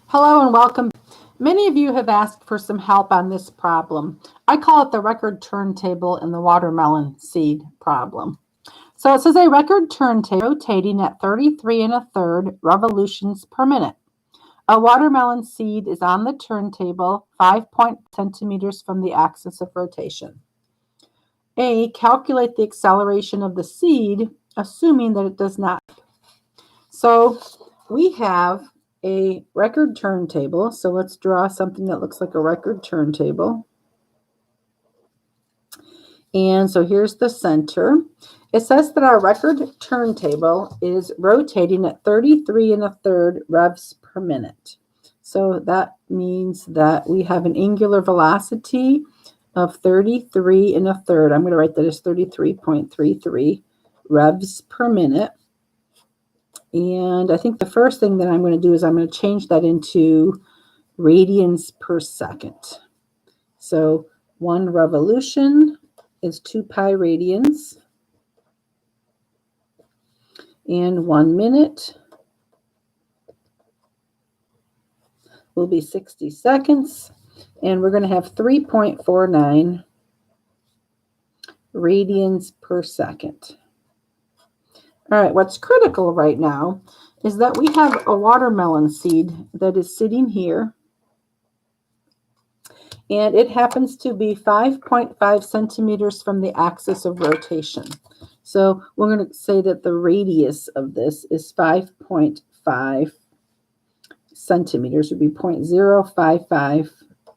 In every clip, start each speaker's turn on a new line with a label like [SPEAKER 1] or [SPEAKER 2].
[SPEAKER 1] Hello and welcome. Many of you have asked for some help on this problem. I call it the record turntable and the watermelon seed problem. So it says a record turntable rotating at 33 1/3 revolutions per minute. A watermelon seed is on the turntable 5 centimeters from the axis of rotation. A, calculate the acceleration of the seed, assuming that it does not. So we have a record turntable. So let's draw something that looks like a record turntable. And so here's the center. It says that our record turntable is rotating at 33 1/3 revs per minute. So that means that we have an angular velocity of 33 1/3. I'm going to write that as 33.33 revs per minute. And I think the first thing that I'm going to do is I'm going to change that into radians per second. So 1 revolution is 2 pi radians. And 1 minute will be 60 seconds. And we're going to have 3.49 radians per second. All right, what's critical right now is that we have a watermelon seed that is sitting here, and it happens to be 5.5 centimeters from the axis of rotation. So we're going to say that the radius of this is 5.5 centimeters, would be 0.055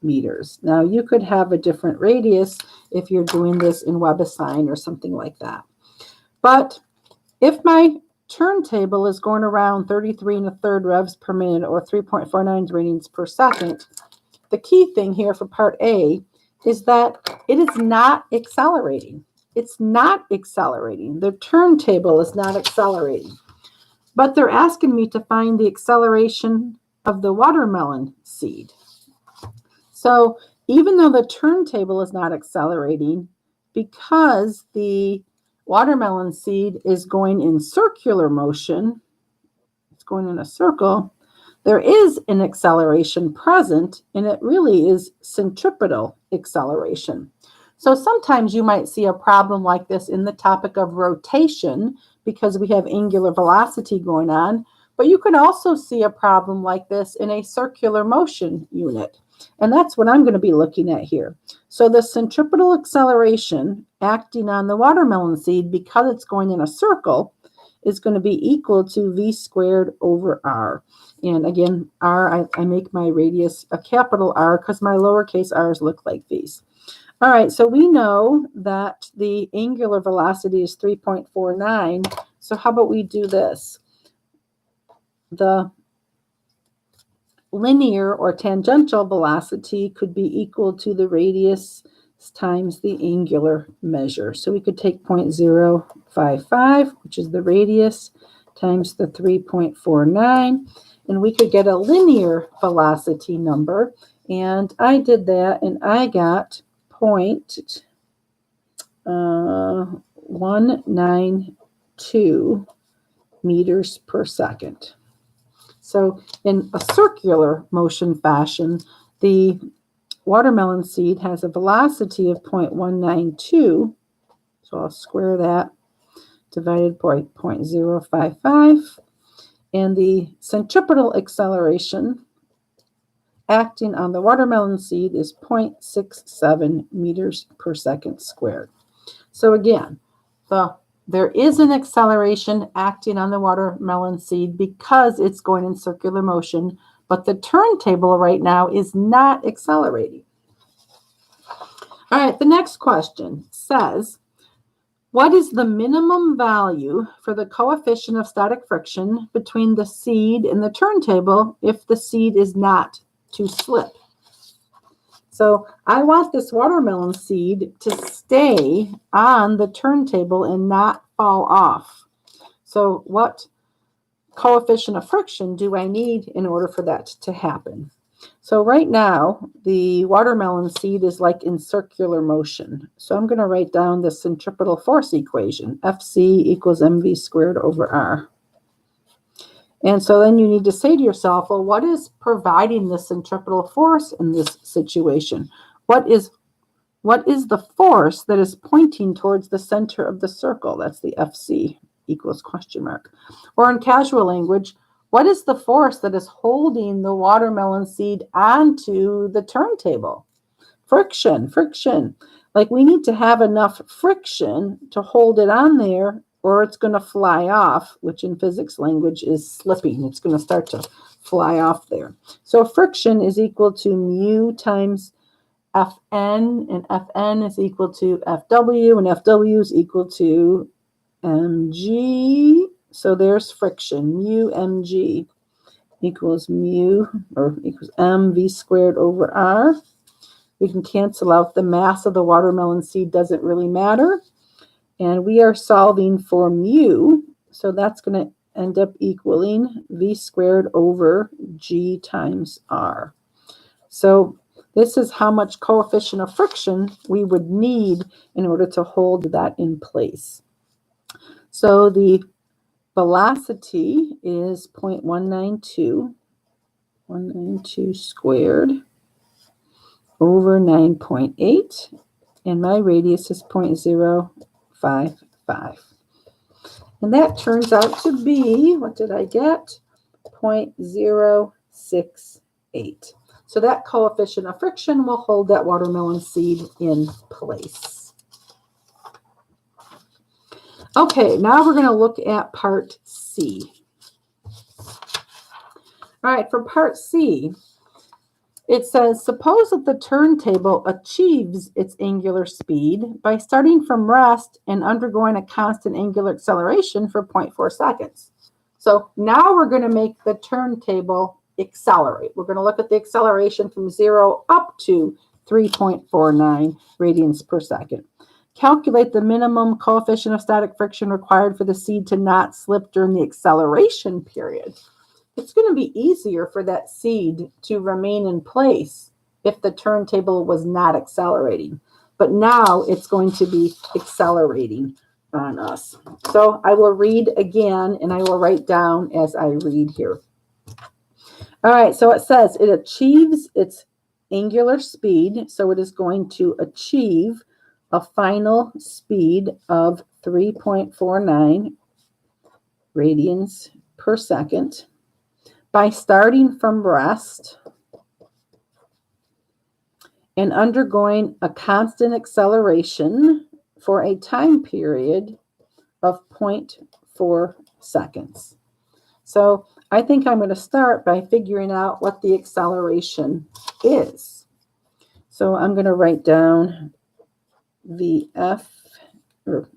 [SPEAKER 1] meters. Now you could have a different radius if you're doing this in WebAssign or something like that. But if my turntable is going around 33 1/3 revs per minute or 3.49 radians per second, the key thing here for part A is that it is not accelerating. It's not accelerating. The turntable is not accelerating. But they're asking me to find the acceleration of the watermelon seed. So even though the turntable is not accelerating, because the watermelon seed is going in circular motion, it's going in a circle, there is an acceleration present, and it really is centripetal acceleration. So sometimes you might see a problem like this in the topic of rotation because we have angular velocity going on, but you can also see a problem like this in a circular motion unit. And that's what I'm going to be looking at here. So the centripetal acceleration acting on the watermelon seed, because it's going in a circle, is going to be equal to v squared over r. And again, r, I make my radius a capital R because my lowercase r's look like these. All right, so we know that the angular velocity is 3.49. So how about we do this? The linear or tangential velocity could be equal to the radius times the angular measure. So we could take 0.055, which is the radius, times the 3.49, and we could get a linear velocity number. And I did that, and I got 0.192 meters per second. So in a circular motion fashion, the watermelon seed has a velocity of 0.192. So I'll square that, divided by 0.055. And the centripetal acceleration acting on the watermelon seed is 0.67 meters per second squared. So again, there is an acceleration acting on the watermelon seed because it's going in circular motion, but the turntable right now is not accelerating. All right, the next question says, what is the minimum value for the coefficient of static friction between the seed and the turntable if the seed is not to slip? So I want this watermelon seed to stay on the turntable and not fall off. So what coefficient of friction do I need in order for that to happen? So right now, the watermelon seed is like in circular motion. So I'm going to write down the centripetal force equation, Fc equals mv squared over r. And so then you need to say to yourself, well, what is providing the centripetal force in this situation? What is the force that is pointing towards the center of the circle? That's the FC equals question mark. Or in casual language, what is the force that is holding the watermelon seed onto the turntable? Friction. Like we need to have enough friction to hold it on there, or it's going to fly off, which in physics language is slipping. It's going to start to fly off there. So friction is equal to mu times Fn, and Fn is equal to Fw, and Fw is equal to mg. So there's friction. Mu mg equals mu, or equals mv squared over r. We can cancel out the mass of the watermelon seed, doesn't really matter. And we are solving for mu, so that's going to end up equaling v squared over g times r. So this is how much coefficient of friction we would need in order to hold that in place. So the velocity is 0.192, 192 squared over 9.8, and my radius is 0.055. And that turns out to be, what did I get? 0.068. So that coefficient of friction will hold that watermelon seed in place. Okay, now we're going to look at part C. All right, for part C, it says, suppose that the turntable achieves its angular speed by starting from rest and undergoing a constant angular acceleration for 0.4 seconds. So now we're going to make the turntable accelerate. We're going to look at the acceleration from 0 up to 3.49 radians per second. Calculate the minimum coefficient of static friction required for the seed to not slip during the acceleration period. It's going to be easier for that seed to remain in place if the turntable was not accelerating. But now it's going to be accelerating on us. So I will read again, and I will write down as I read here. All right, so it says it achieves its angular speed. So it is going to achieve a final speed of 3.49 radians per second. By starting from rest and undergoing a constant acceleration for a time period of 0.4 seconds. So I think I'm going to start by figuring out what the acceleration is. So I'm going to write down VF, or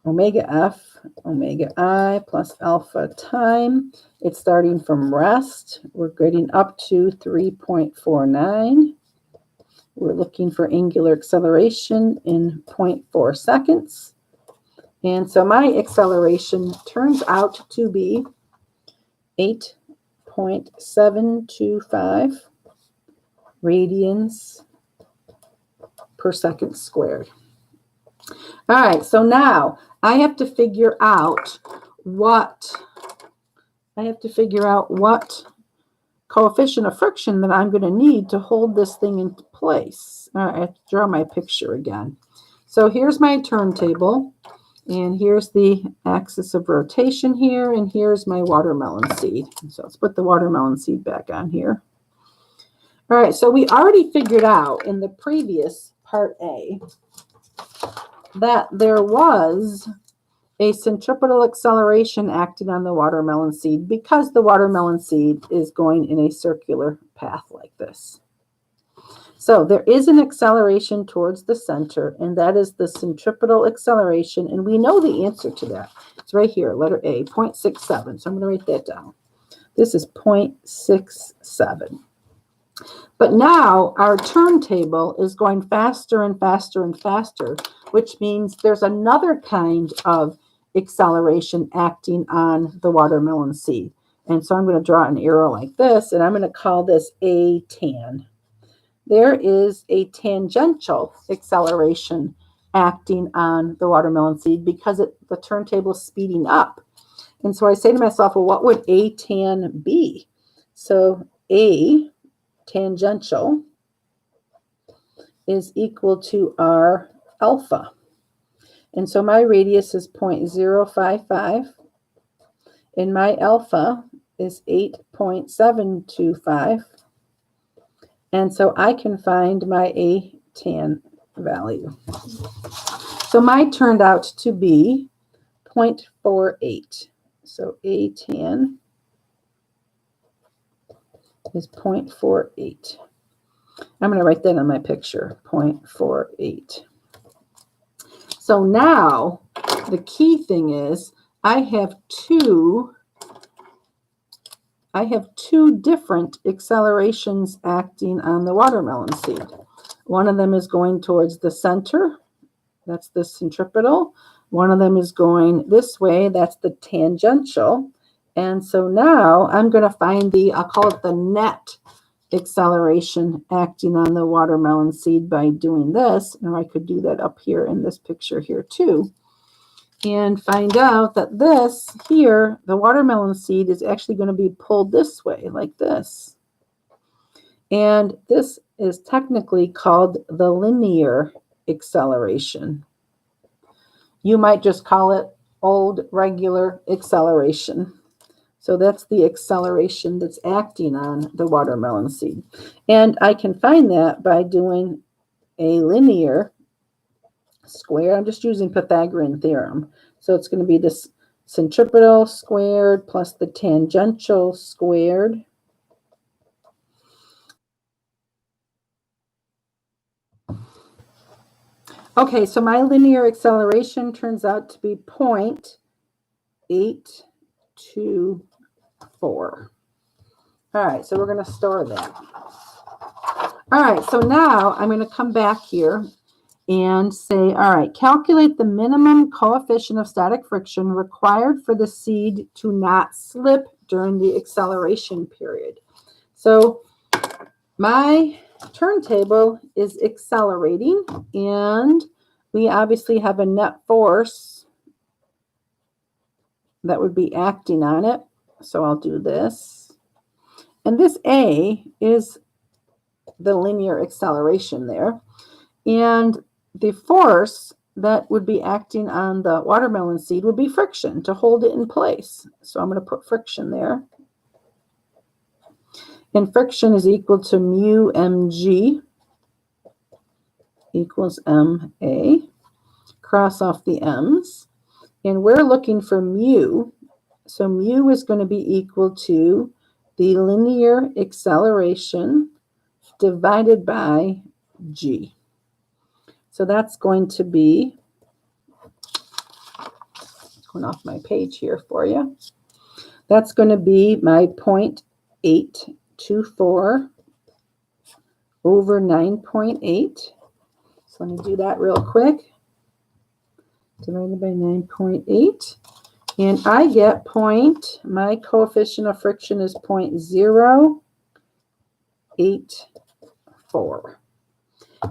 [SPEAKER 1] omega F, omega I plus alpha time. It's starting from rest. We're getting up to 3.49. We're looking for angular acceleration in 0.4 seconds. And so my acceleration turns out to be 8.725 radians per second squared. All right, so now I have to figure out what coefficient of friction that I'm going to need to hold this thing in place. All right, I have to draw my picture again. So here's my turntable, and here's the axis of rotation here, and here's my watermelon seed. So let's put the watermelon seed back on here. All right, so we already figured out in the previous part A that there was a centripetal acceleration acting on the watermelon seed because the watermelon seed is going in a circular path like this. So there is an acceleration towards the center, and that is the centripetal acceleration, and we know the answer to that. It's right here, letter A, 0.67. So I'm going to write that down. This is 0.67. But now our turntable is going faster and faster and faster, which means there's another kind of acceleration acting on the watermelon seed. And so I'm going to draw an arrow like this, and I'm going to call this A tan. There is a tangential acceleration acting on the watermelon seed because the turntable is speeding up. And so I say to myself, well, what would A tan be? So A tangential is equal to R alpha. And so my radius is 0.055, and my alpha is 8.725. And so I can find my A tan value. So mine turned out to be 0.48. So A tan is 0.48. I'm going to write that on my picture, 0.48. So now the key thing is I have two different accelerations acting on the watermelon seed. One of them is going towards the center. That's the centripetal. One of them is going this way. That's the tangential. And so now I'm going to find I'll call it the net acceleration acting on the watermelon seed by doing this. And I could do that up here in this picture here too. And find out that this here, the watermelon seed, is actually going to be pulled this way, like this. And this is technically called the linear acceleration. You might just call it old regular acceleration. So that's the acceleration that's acting on the watermelon seed. And I can find that by doing a linear square. I'm just using Pythagorean theorem. So it's going to be this centripetal squared plus the tangential squared. Okay, so my linear acceleration turns out to be 0.824. All right, so we're going to store that. All right, so now I'm going to come back here and say, all right, calculate the minimum coefficient of static friction required for the seed to not slip during the acceleration period. So my turntable is accelerating, and we obviously have a net force that would be acting on it. So I'll do this. And this A is the linear acceleration there. And the force that would be acting on the watermelon seed would be friction to hold it in place. So I'm going to put friction there. And friction is equal to mu mg equals ma. Cross off the m's. And we're looking for mu. So mu is going to be equal to the linear acceleration divided by g. So that's going to be, going off my page here for you. That's going to be my 0.824 over 9.8. So let me do that real quick. Divided by 9.8. And I get my coefficient of friction is 0.084.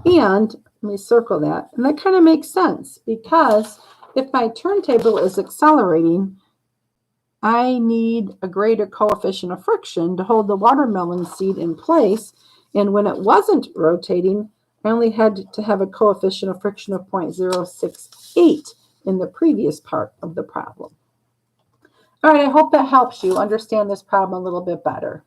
[SPEAKER 1] And let me circle that. And that kind of makes sense because if my turntable is accelerating, I need a greater coefficient of friction to hold the watermelon seed in place. And when it wasn't rotating, I only had to have a coefficient of friction of 0.068 in the previous part of the problem. All right, I hope that helps you understand this problem a little bit better.